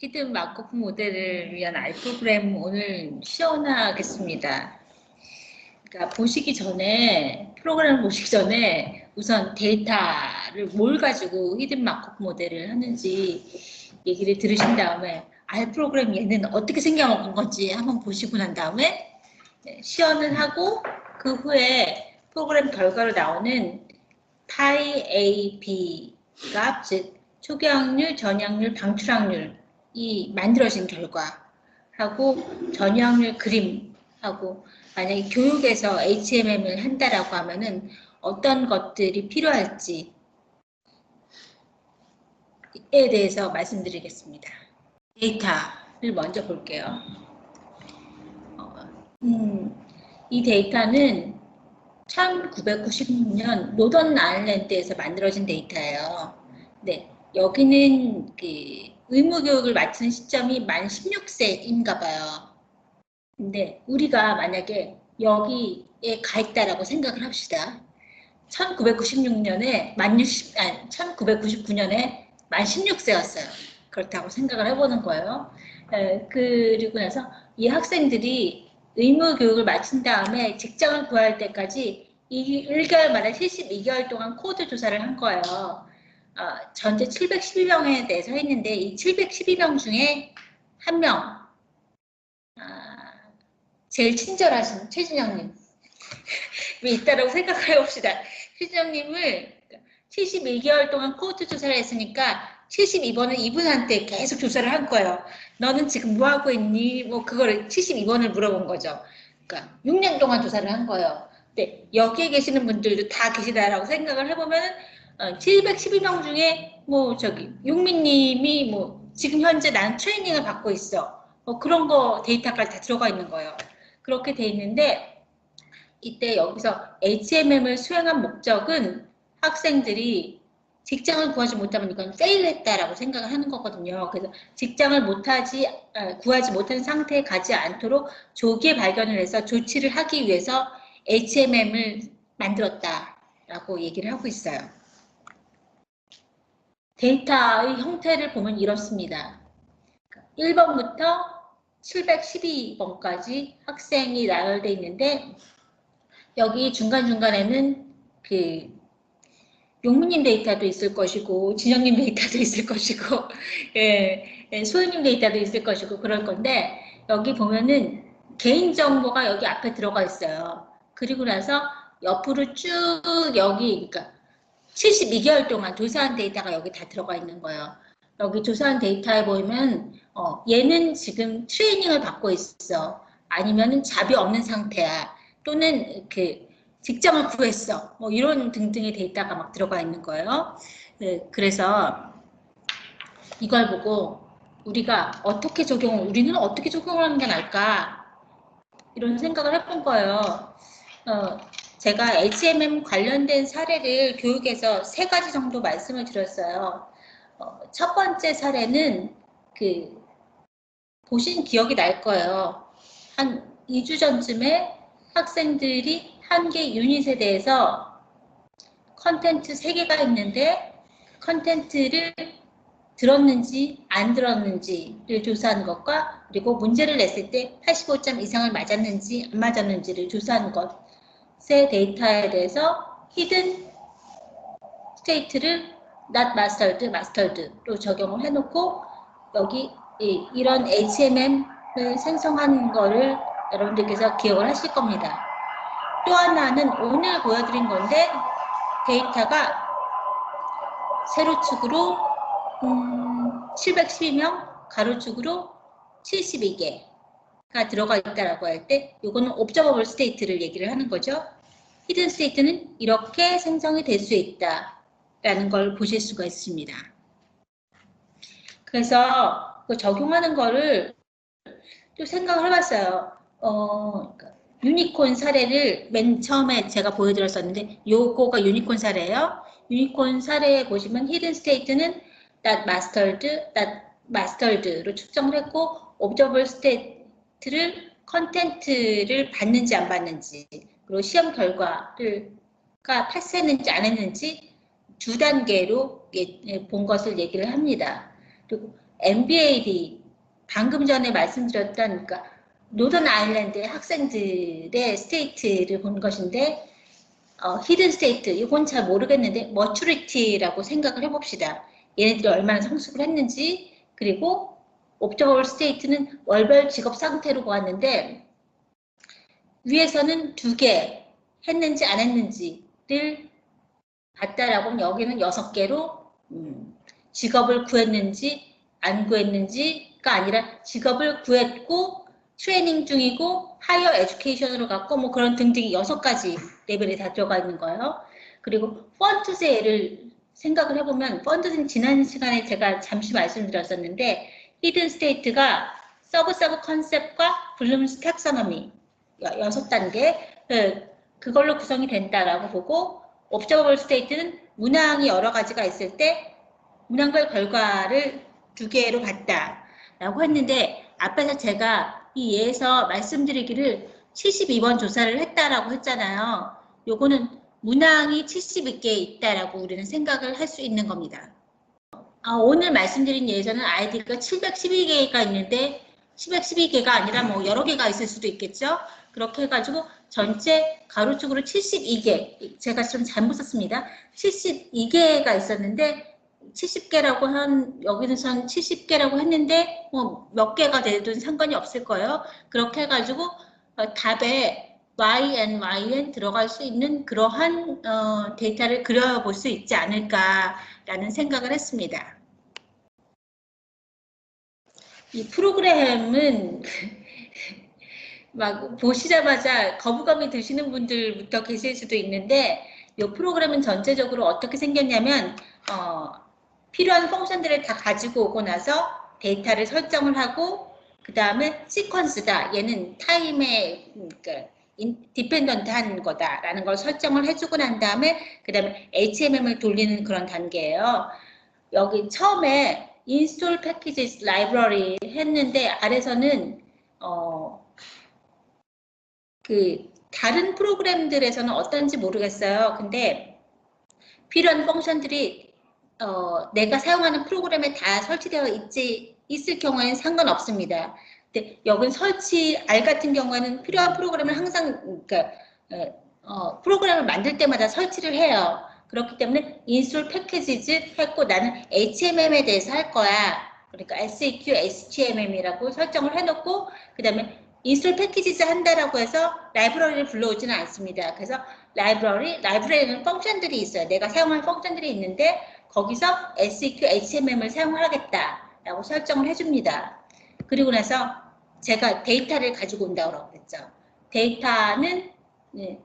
히든 마코프 모델을 위한 R 프로그램 오늘 시연하겠습니다. 그러니까 프로그램을 보시기 전에 우선 데이터를 뭘 가지고 히든 마코프 모델을 하는지 얘기를 들으신 다음에 R 프로그램 얘는 어떻게 생겨먹은 건지 한번 보시고 난 다음에 시연을 하고 그 후에 프로그램 결과로 나오는 파이 A, B 값, 즉 초기화확률, 전이확률, 방출확률이 만들어진 결과하고 전이확률 그림하고 만약에 교육에서 HMM을 한다라고 하면은 어떤 것들이 필요할지에 대해서 말씀드리겠습니다. 데이터를 먼저 볼게요. 이 데이터는 1996년 노던 아일랜드에서 만들어진 데이터예요. 네, 여기는 그 의무교육을 마치는 시점이 만 16세인가 봐요. 근데 우리가 만약에 여기에 가 있다라고 생각을 합시다. 1996년에 1999년에 만 16세였어요. 그렇다고 생각을 해보는 거예요. 그리고 나서 이 학생들이 의무교육을 마친 다음에 직장을 구할 때까지 1개월마다 72개월 동안 코드 조사를 한 거예요. 전체 712명에 대해서 했는데 이 712명 중에 한 명, 제일 친절하신 최진영님 왜 있다라고 생각을 해봅시다. 최진영님을 72개월 동안 코드 조사를 했으니까 72번은 이분한테 계속 조사를 한 거예요. 너는 지금 뭐 하고 있니? 뭐 그거를 72번을 물어본 거죠. 그러니까 6년 동안 조사를 한 거예요. 근데 여기에 계시는 분들도 다 계시다라고 생각을 해보면 712명 중에 뭐 저기 용민님이 뭐 지금 현재 난 트레이닝을 받고 있어. 뭐 그런 거 데이터까지 다 들어가 있는 거예요. 그렇게 돼 있는데 이때 여기서 HMM을 수행한 목적은 학생들이 직장을 구하지 못하면 이건 페일했다라고 생각을 하는 거거든요. 그래서 직장을 구하지 못한 상태에 가지 않도록 조기에 발견을 해서 조치를 하기 위해서 HMM을 만들었다라고 얘기를 하고 있어요. 데이터의 형태를 보면 이렇습니다. 1번부터 712번까지 학생이 나열되어 있는데 여기 중간중간에는 그 용무님 데이터도 있을 것이고 진영님 데이터도 있을 것이고 소연님 데이터도 있을 것이고 그럴 건데 여기 보면은 개인정보가 여기 앞에 들어가 있어요. 그리고 나서 옆으로 쭉 여기 그러니까 72개월 동안 조사한 데이터가 여기 다 들어가 있는 거예요. 여기 조사한 데이터에 보면 얘는 지금 트레이닝을 받고 있어. 아니면은 잡이 없는 상태야. 또는 그 직장을 구했어. 뭐 이런 등등의 데이터가 막 들어가 있는 거예요. 네, 그래서 이걸 보고 우리는 어떻게 적용을 하는 게 나을까? 이런 생각을 해본 거예요. 제가 HMM 관련된 사례를 교육에서 3가지 정도 말씀을 드렸어요. 첫 번째 사례는 보신 기억이 날 거예요. 한 2주 전쯤에 학생들이 한 개 유닛에 대해서 컨텐츠 3개가 있는데 컨텐츠를 들었는지 안 들었는지를 조사하는 것과 그리고 문제를 냈을 때 85점 이상을 맞았는지 안 맞았는지를 조사하는 것의 데이터에 대해서 히든 스테이트를 not mastered, mastered로 적용을 해놓고 여기 이런 HMM을 생성한 거를 여러분들께서 기억을 하실 겁니다. 또 하나는 오늘 보여드린 건데 데이터가 세로축으로 712명, 가로축으로 72개가 들어가 있다라고 할 때 이거는 observable state를 얘기를 하는 거죠. 히든 스테이트는 이렇게 생성이 될 수 있다라는 걸 보실 수가 있습니다. 그래서 그 적용하는 거를 또 생각을 해봤어요. 유니콘 사례를 맨 처음에 제가 보여드렸었는데 요거가 유니콘 사례예요. 유니콘 사례에 보시면 히든 스테이트는 not mastered로 측정을 했고 observable state를 컨텐트를 받는지 안 받는지 그리고 시험 결과가 패스했는지 안 했는지 2단계로 본 것을 얘기를 합니다. 그리고 MBAD 방금 전에 말씀드렸던 그러니까 노던 아일랜드의 학생들의 스테이트를 본 것인데 히든 스테이트 이건 잘 모르겠는데 머추리티라고 생각을 해봅시다. 얘네들이 얼마나 성숙을 했는지 그리고 옵저버블 스테이트는 월별 직업 상태로 보았는데 위에서는 2개 했는지 안 했는지를 봤다라고 하면 여기는 6개로 직업을 구했는지 안 구했는지가 아니라 직업을 구했고 트레이닝 중이고 하이어 에듀케이션으로 갔고 뭐 그런 등등이 6가지 레벨이 다 들어가 있는 거예요. 그리고 펀드세를 생각을 해보면 펀드는 지난 시간에 제가 잠시 말씀드렸었는데 히든 스테이트가 서브 컨셉과 블룸스 텍서너미 6단계 그걸로 구성이 된다라고 보고 옵저버블 스테이트는 문항이 여러 가지가 있을 때 문항별 결과를 2개로 봤다라고 했는데 앞에서 제가 이 예에서 말씀드리기를 72번 조사를 했다라고 했잖아요. 요거는 문항이 72개 있다라고 우리는 생각을 할 수 있는 겁니다. 오늘 말씀드린 예에서는 아이디가 712개가 있는데 712개가 아니라 뭐 여러 개가 있을 수도 있겠죠. 그렇게 해가지고 전체 가로축으로 72개, 제가 좀 잘못 썼습니다. 72개가 있었는데 70개라고 여기는 70개라고 했는데 뭐 몇 개가 되든 상관이 없을 거예요. 그렇게 해가지고 답에 YN 들어갈 수 있는 그러한 데이터를 그려볼 수 있지 않을까라는 생각을 했습니다. 이 프로그램은 막 보시자마자 거부감이 드시는 분들부터 계실 수도 있는데 이 프로그램은 전체적으로 어떻게 생겼냐면 필요한 펑션들을 다 가지고 오고 나서 데이터를 설정을 하고 그 다음에 시퀀스다. 얘는 타임에 그러니까 디펜던트한 거다라는 걸 설정을 해주고 난 다음에 그 다음에 HMM을 돌리는 그런 단계예요. 여기 처음에 인스톨 패키지 라이브러리 했는데 아래서는 그 다른 프로그램들에서는 어떤지 모르겠어요. 근데 필요한 펑션들이 내가 사용하는 프로그램에 다 설치되어 있을 경우에는 상관없습니다. 근데 여긴 R 같은 경우에는 필요한 프로그램을 항상 그러니까 프로그램을 만들 때마다 설치를 해요. 그렇기 때문에 인스톨 패키지즈 했고 나는 HMM에 대해서 할 거야. 그러니까 SEQ, HTMM이라고 설정을 해놓고 그 다음에 인스톨 패키지즈 한다라고 해서 라이브러리를 불러오지는 않습니다. 그래서 라이브러리에는 펑션들이 있어요. 내가 사용할 펑션들이 있는데 거기서 SEQ, HMM을 사용하겠다라고 설정을 해줍니다. 그리고 나서 제가 데이터를 가지고 온다고 그랬죠. 데이터는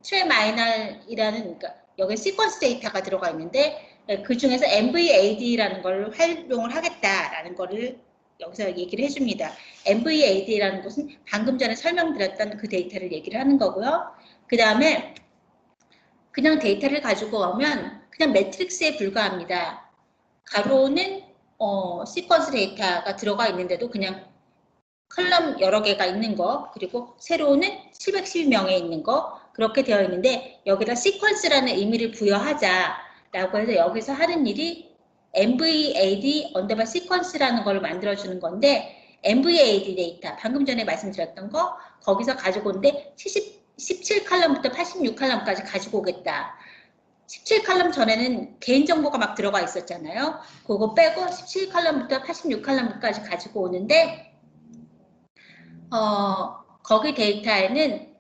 트레마이널이라는 그러니까 여기 시퀀스 데이터가 들어가 있는데 그 중에서 MVAD라는 걸 활용을 하겠다라는 거를 여기서 얘기를 해줍니다. MVAD라는 것은 방금 전에 설명드렸던 그 데이터를 얘기를 하는 거고요. 그 다음에 그냥 데이터를 가지고 오면 그냥 매트릭스에 불과합니다. 가로는 시퀀스 데이터가 들어가 있는데도 그냥 컬럼 여러 개가 있는 거 그리고 세로는 712명에 있는 거 그렇게 되어 있는데 여기다 시퀀스라는 의미를 부여하자라고 해서 여기서 하는 일이 MVAD 언더바 시퀀스라는 걸 만들어주는 건데 MVAD 데이터 방금 전에 말씀드렸던 거 거기서 가지고 온데 17칼럼부터 86칼럼까지 가지고 오겠다. 17칼럼 전에는 개인정보가 막 들어가 있었잖아요. 그거 빼고 17칼럼부터 86칼럼까지 가지고 오는데 거기 데이터에는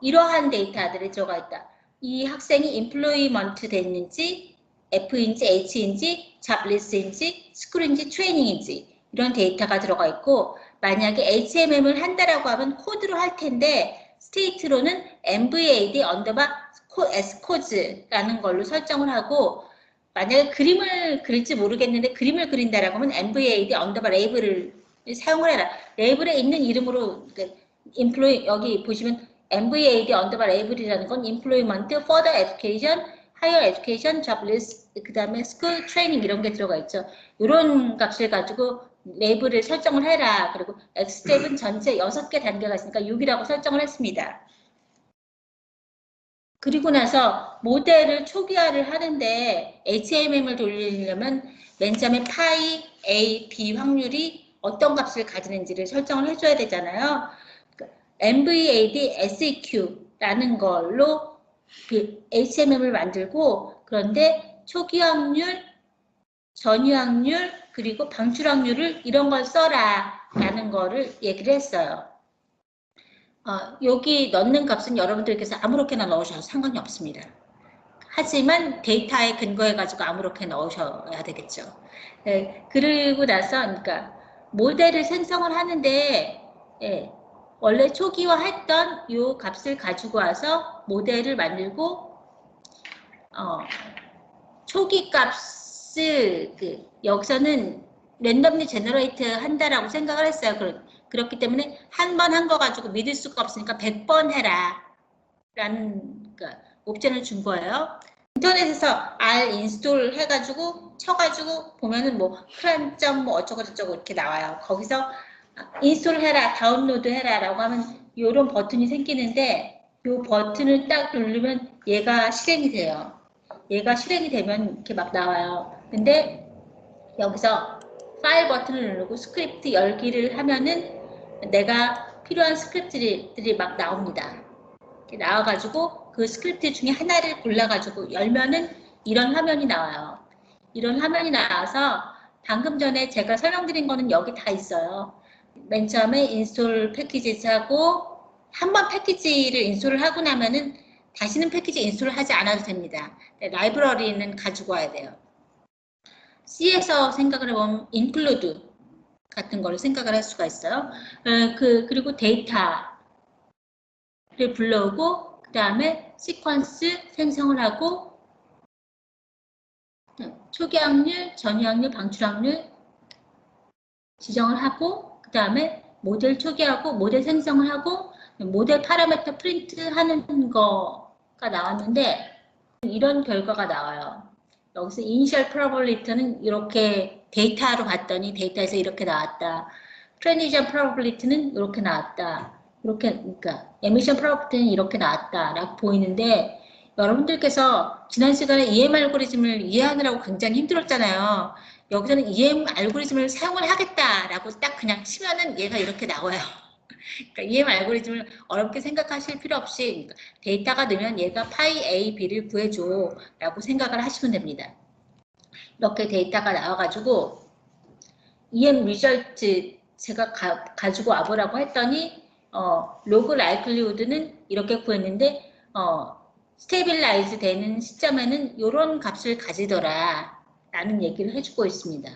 이러한 데이터들이 들어가 있다. 이 학생이 employment 됐는지 F인지 H인지 잡리스인지 스쿨인지 트레이닝인지 이런 데이터가 들어가 있고 만약에 HMM을 한다라고 하면 코드로 할 텐데 스테이트로는 MVAD 언더바 S코즈라는 걸로 설정을 하고 만약에 그림을 그릴지 모르겠는데 그림을 그린다라고 하면 MVAD 언더바 레이블을 사용을 해라. 레이블에 있는 이름으로 employ 여기 보시면 MVAD 언더바 레이블이라는 건 employment, further education, higher education, job list, 그 다음에 school training 이런 게 들어가 있죠. 이런 값을 가지고 레이블을 설정을 해라. 그리고 X스텝은 전체 6개 단계가 있으니까 6이라고 설정을 했습니다. 그리고 나서 모델을 초기화를 하는데 HMM을 돌리려면 맨 처음에 파이 A, B 확률이 어떤 값을 가지는지를 설정을 해줘야 되잖아요. MVAD SEQ라는 걸로 HMM을 만들고, 그런데 초기 확률, 전이 확률, 그리고 방출 확률을 이런 걸 써라 라는 거를 얘기를 했어요. 여기 넣는 값은 여러분들께서 아무렇게나 넣으셔도 상관이 없습니다. 하지만 데이터에 근거해가지고 아무렇게나 넣으셔야 되겠죠. 네, 그리고 나서, 그러니까 모델을 생성을 하는데, 예, 원래 초기화했던 이 값을 가지고 와서 모델을 만들고, 초기 값을 여기서는 랜덤리 제너레이트 한다라고 생각을 했어요. 그렇기 때문에 한 번 한 거 가지고 믿을 수가 없으니까 100번 해라 라는 옵션을 준 거예요. 인터넷에서 R 인스톨 해가지고 쳐가지고 보면은 뭐 크란점 뭐 어쩌고저쩌고 이렇게 나와요. 거기서 인스톨 해라, 다운로드 해라 라고 하면 이런 버튼이 생기는데, 이 버튼을 딱 누르면 얘가 실행이 돼요. 얘가 실행이 되면 이렇게 막 나와요. 근데 여기서 파일 버튼을 누르고 스크립트 열기를 하면은 내가 필요한 스크립트들이 막 나옵니다. 이렇게 나와가지고 그 스크립트 중에 하나를 골라가지고 열면은 이런 화면이 나와요. 이런 화면이 나와서 방금 전에 제가 설명드린 거는 여기 다 있어요. 맨 처음에 인스톨 패키지 하고, 한번 패키지를 인스톨을 하고 나면은 다시는 패키지 인스톨을 하지 않아도 됩니다. 라이브러리는 가지고 와야 돼요. C에서 생각을 해보면 include 같은 거를 생각을 할 수가 있어요. 그리고 데이터를 불러오고, 그 다음에 시퀀스 생성을 하고, 초기 확률, 전이 확률, 방출 확률 지정을 하고, 그 다음에 모델 초기하고 모델 생성을 하고, 모델 파라미터 프린트 하는 거가 나왔는데, 이런 결과가 나와요. 여기서 initial probability는 이렇게 데이터로 봤더니 데이터에서 이렇게 나왔다. transition probability는 이렇게 나왔다. 이렇게, 그러니까 emission probability는 이렇게 나왔다 라고 보이는데, 여러분들께서 지난 시간에 EM 알고리즘을 이해하느라고 굉장히 힘들었잖아요. 여기서는 EM 알고리즘을 사용을 하겠다라고 딱 그냥 치면은 얘가 이렇게 나와요. 그러니까 EM 알고리즘을 어렵게 생각하실 필요 없이 데이터가 넣으면 얘가 파이 A, B를 구해줘 라고 생각을 하시면 됩니다. 이렇게 데이터가 나와가지고 EM 리절트 제가 가지고 와보라고 했더니 로그 라이클리우드는 이렇게 구했는데 스테빌라이즈 되는 시점에는 이런 값을 가지더라 라는 얘기를 해주고 있습니다.